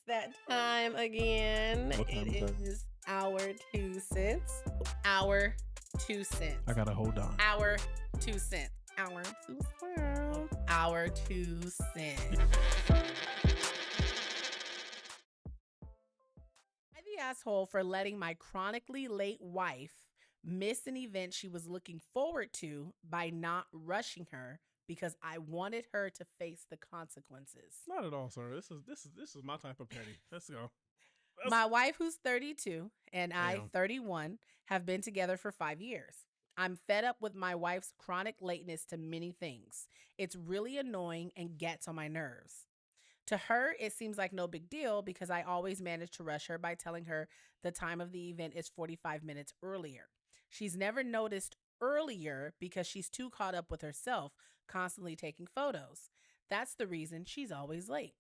that time again. What time It is that? is our 2 cents. Our 2 cents. I gotta hold on. Our 2 cents. Our 2 cents. Our 2 cents. I'm the asshole for letting my chronically late wife miss an event she was looking forward to by not rushing her because I wanted her to face the consequences. Not at all, sir. This is my type of petty. Let's go. My wife, who's 32, and I, Damn. 31, have been together for 5 years. I'm fed up with my wife's chronic lateness to many things. It's really annoying and gets on my nerves. To her, it seems like no big deal because I always manage to rush her by telling her the time of the event is 45 minutes earlier. She's never noticed earlier because she's too caught up with herself, constantly taking photos. That's the reason she's always late.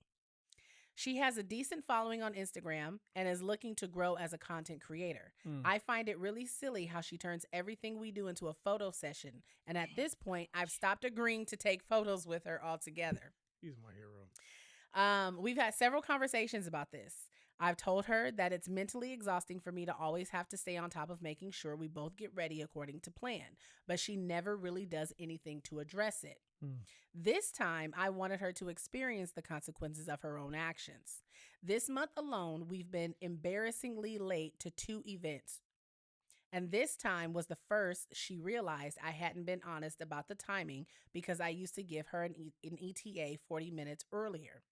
She has a decent following on Instagram and is looking to grow as a content creator. I find it really silly how she turns everything we do into a photo session. And at this point, I've stopped agreeing to take photos with her altogether. He's my hero. We've had several conversations about this. I've told her that it's mentally exhausting for me to always have to stay on top of making sure we both get ready according to plan, but she never really does anything to address it. This time, I wanted her to experience the consequences of her own actions. This month alone, we've been embarrassingly late to 2 events. And this time was the first she realized I hadn't been honest about the timing because I used to give her an ETA 40 minutes earlier.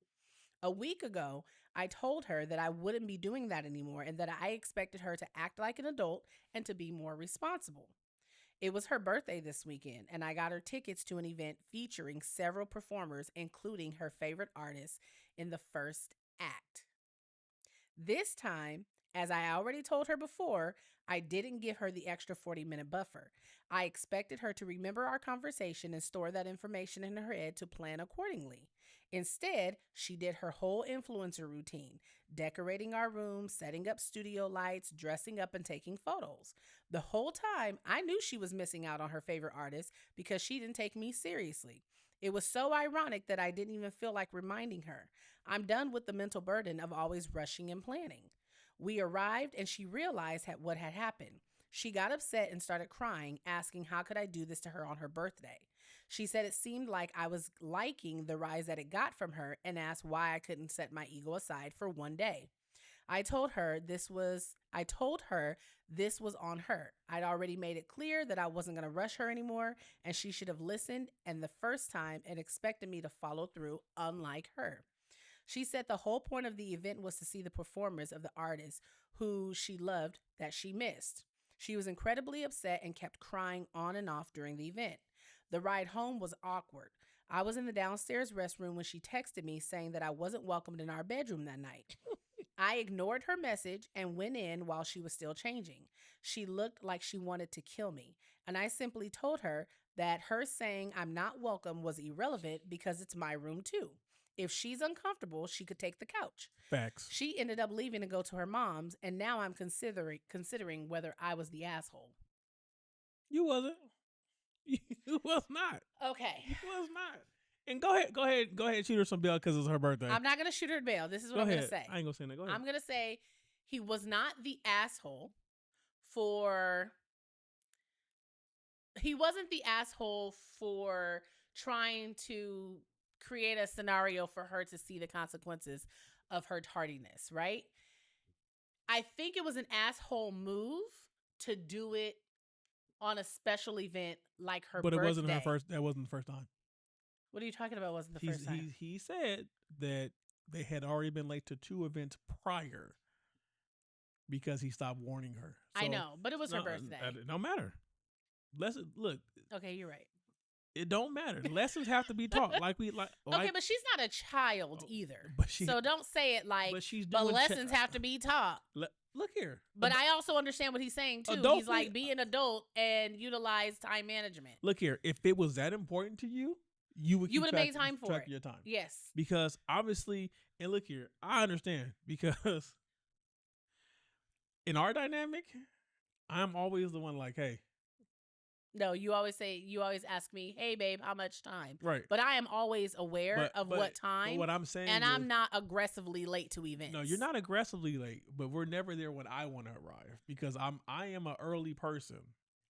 A week ago, I told her that I wouldn't be doing that anymore and that I expected her to act like an adult and to be more responsible. It was her birthday this weekend, and I got her tickets to an event featuring several performers, including her favorite artists, in the first act. This time, as I already told her before, I didn't give her the extra 40-minute buffer. I expected her to remember our conversation and store that information in her head to plan accordingly. Instead, she did her whole influencer routine, decorating our room, setting up studio lights, dressing up, and taking photos. The whole time, I knew she was missing out on her favorite artist because she didn't take me seriously. It was so ironic that I didn't even feel like reminding her. I'm done with the mental burden of always rushing and planning. We arrived and she realized what had happened. She got upset and started crying, asking how could I do this to her on her birthday. She said it seemed like I was liking the rise that it got from her and asked why I couldn't set my ego aside for one day. I told her this was on her. I'd already made it clear that I wasn't going to rush her anymore and she should have listened and the first time and expected me to follow through, unlike her. She said the whole point of the event was to see the performers of the artists who she loved that she missed. She was incredibly upset and kept crying on and off during the event. The ride home was awkward. I was in the downstairs restroom when she texted me saying that I wasn't welcomed in our bedroom that night. I ignored her message and went in while she was still changing. She looked like she wanted to kill me, and I simply told her that her saying I'm not welcome was irrelevant because it's my room too. If she's uncomfortable, she could take the couch. Facts. She ended up leaving to go to her mom's, and now I'm considering whether I was the asshole. You wasn't. You was not. Okay. You was not. And go ahead, shoot her some bail because it's her birthday. I'm not gonna shoot her bail. This is what I'm gonna say. I ain't gonna say that. Go ahead. I'm gonna say he was not the asshole for. He wasn't the asshole for trying to create a scenario for her to see the consequences of her tardiness, right? I think it was an asshole move to do it on a special event like her birthday. But it wasn't her first. That wasn't the first time. What are you talking about? Wasn't the first time? He said that they had already been late to 2 events prior because he stopped warning her. So, I know, but it was her birthday. It don't matter. Look. Okay, you're right. It don't matter. Lessons have to be taught. Okay, but she's not a child either. So don't say it like. But lessons have to be taught. Look here. But I also understand what he's saying too. He's like, be an adult and utilize time management. Look here. If it was that important to you, you would have made time for track it. Your time. Yes. Because obviously, and look here, I understand because in our dynamic, I'm always the one like, hey, No, you always ask me, "Hey babe, how much time?" Right. But I am always aware of what But time, what I'm saying and is, I'm not aggressively late to events. no, you're not aggressively late, but we're never there when I want to arrive because I am an early person.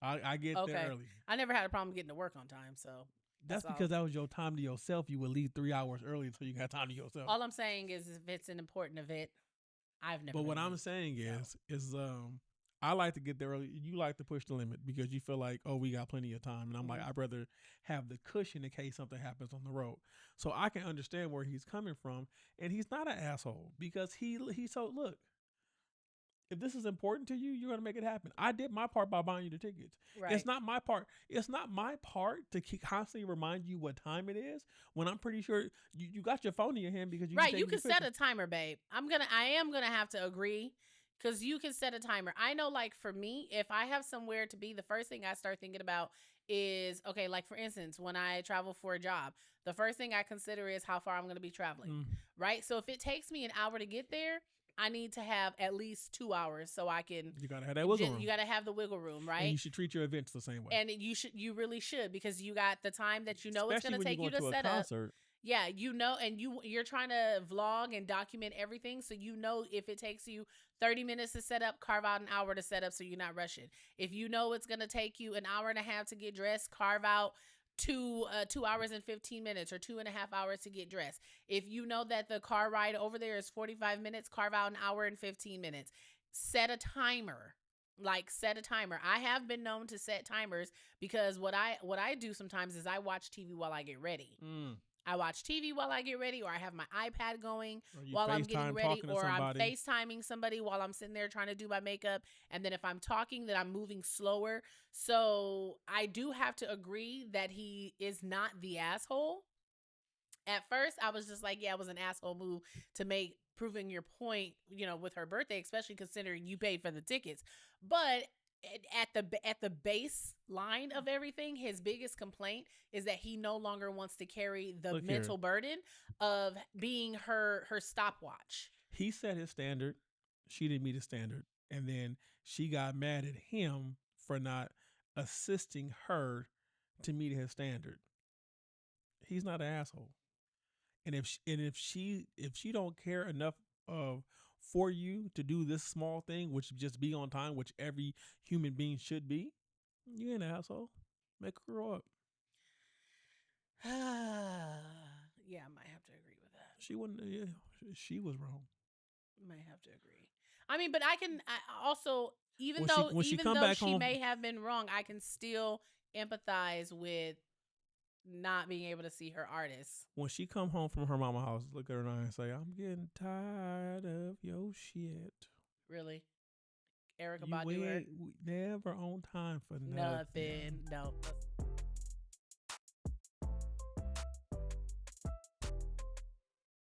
I get there Okay. early. I never had a problem getting to work on time, so That's all. because that was your time to yourself. You would leave 3 hours early so you got time to yourself. All I'm saying is, if it's an important event, I've never. But what been I'm late, saying so. is I like to get there early. You like to push the limit because you feel like, oh, we got plenty of time. And I'm like, Mhm. I'd rather have the cushion in case something happens on the road. So I can understand where he's coming from. And he's not an asshole because he so look, if this is important to you, you're gonna make it happen. I did my part by buying you the tickets. Right. It's not my part. It's not my part to constantly remind you what time it is when I'm pretty sure you got your phone in your hand because you Right, you can can set a timer, babe. I am gonna have to agree, because you can set a timer. I know, like for me, if I have somewhere to be, the first thing I start thinking about is, okay, like for instance, when I travel for a job, the first thing I consider is how far I'm gonna be traveling. Right, so if it takes me an hour to get there, I need to have at least 2 hours so I can. You gotta have that wiggle room. You gotta have the wiggle room, right? And you should treat your events the same way. And you really should, because you got the time that you know it's Especially gonna when take you you go to to a set up. concert. Yeah, and you're trying to vlog and document everything, so if it takes you 30 minutes to set up, carve out an hour to set up so you're not rushing. If you know it's gonna take you an hour and a half to get dressed, carve out 2 hours and 15 minutes or 2.5 hours to get dressed. If you know that the car ride over there is 45 minutes, carve out an hour and 15 minutes. Set a timer. Set a timer. I have been known to set timers because what I do sometimes is I watch TV while I get ready. I watch TV while I get ready, or I have my iPad going while I'm getting ready, or I'm FaceTiming somebody while I'm sitting there trying to do my makeup. And then if I'm talking, then I'm moving slower. So I do have to agree that he is not the asshole. At first, I was just like, yeah, it was an asshole move to make, proving your point, with her birthday, especially considering you paid for the tickets. But at the baseline of everything, his biggest complaint is that he no longer wants to carry the mental burden of being her stopwatch. He set his standard. She didn't meet his standard. And then she got mad at him for not assisting her to meet his standard. He's not an asshole. And if she don't care enough for you to do this small thing, which just be on time, which every human being should be, you ain't an asshole. Make her grow up. Yeah, I might have to agree with that. She wouldn't. Yeah, she was wrong. Might have to agree. I mean, but I also, even when though she may have been wrong, I can still empathize with not being able to see her artists. When she come home from her mama house, look at her and say, "I'm getting tired of your shit." Really? Erykah Badu? Never on time for nothing. No.